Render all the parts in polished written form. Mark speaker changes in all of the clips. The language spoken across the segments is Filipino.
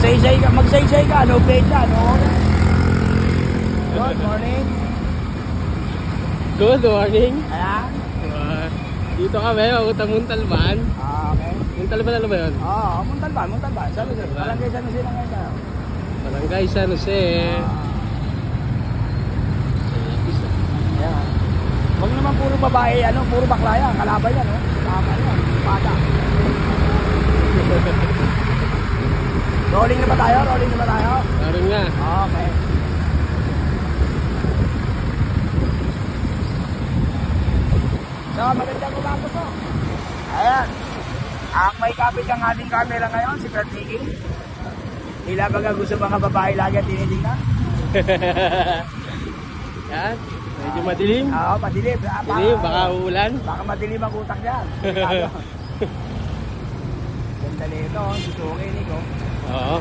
Speaker 1: Magsaysay ka, no plate ka, no? Good morning.
Speaker 2: Good morning.
Speaker 1: Ayan.
Speaker 2: Dito kami, Utang Muntalban.
Speaker 1: Okay.
Speaker 2: Muntalban ano ba yun?
Speaker 1: Oo, Muntalban. San Jose. Barangay San Jose lang ngayon.
Speaker 2: Barangay San Jose.
Speaker 1: Ayan. Huwag naman puro babae, puro bakla yan. Kalaban yan, no? Tama yan. Pada. Rolling na ba tayo?
Speaker 2: Meron nga.
Speaker 1: Okay. So, magandang umaga po. Ayan. Ang may kapit ang ating camera ngayon, si Brad Mickey. Tila baga gusto mga babae lagi at tinitingnan.
Speaker 2: Yan. Medyo madilim.
Speaker 1: Oo, madilim.
Speaker 2: Madilim, baka uulan.
Speaker 1: Baka madilim ang utak yan. Ganda nito, susuki Nico.
Speaker 2: Oo.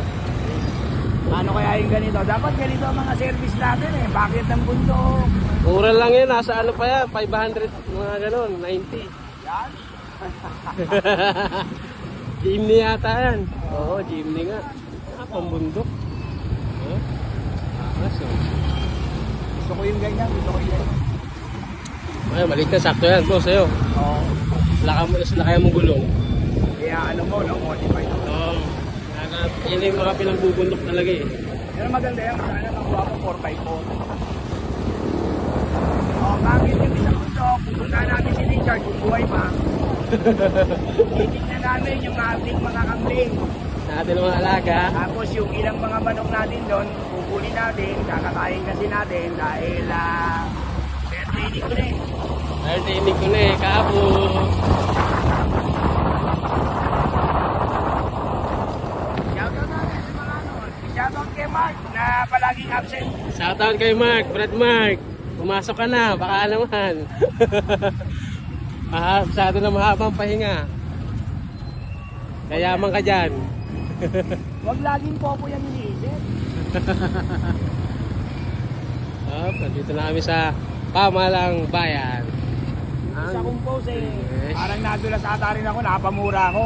Speaker 1: Ano kaya yung ganito? Dapat ganito ang mga service natin eh. Bakit ng bundok?
Speaker 2: Mura lang yun. Nasa ano pa yan? 500, mga ganon. 90.
Speaker 1: Yan.
Speaker 2: Jeepney yata yan. Oo, jeepney nga. Pambundok.
Speaker 1: Gusto ko yung ganyan.
Speaker 2: Ay, maliit ka. Sakto yan, boss. Sa'yo.
Speaker 1: Oo.
Speaker 2: Lakay mo gulong.
Speaker 1: Kaya modify.
Speaker 2: Oo. Yan yung mga pinagbubundok talaga eh.
Speaker 1: Pero maganda yan. Sana makuha ko 4x4. Bakit yung isang bundok? Pupunta natin si Richard kung buhay pa. Titignan namin yung ating mga kambing.
Speaker 2: Natin mga alaga.
Speaker 1: Tapos yung ilang mga manok natin doon, kukulin natin, kakakain kasi natin dahil fair training ko na eh.
Speaker 2: Fair training ko na eh, kapo.
Speaker 1: Shoutout natin sa mga shoutout kay Mark na palaging absent.
Speaker 2: Shoutout kay Mark, Brad Mark. Pumasok ka na, baka naman. Masyado na mahabang pahinga. Kayaman ka dyan.
Speaker 1: Huwag laging popo yan iniisip.
Speaker 2: Nandito na kami sa Pamalang Bayan.
Speaker 1: Sa kong post eh,
Speaker 2: Yes.
Speaker 1: parang nadulas ata rin ako, napamura ako.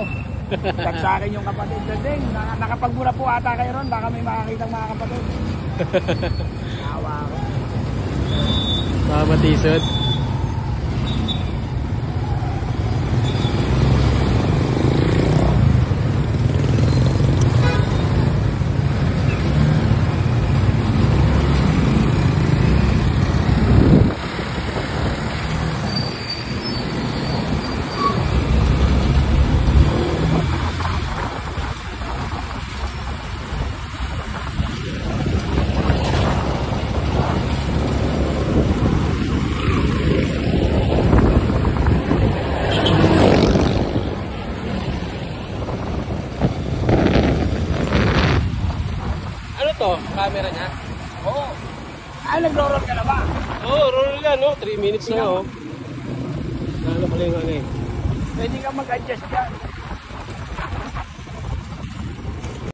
Speaker 1: Tag sa akin yung kapatid ko din, nakapagmura po ata kayo ron, baka may makakitang mga kapatid. Nawa ako.
Speaker 2: Matisod. Camera niya?
Speaker 1: Oo. Nagro-roll ka na ba?
Speaker 2: Oo, roll yan, no? 3 minutes na, oh. Lalo pala yung ano eh.
Speaker 1: Pwede ka mag-adjust dyan.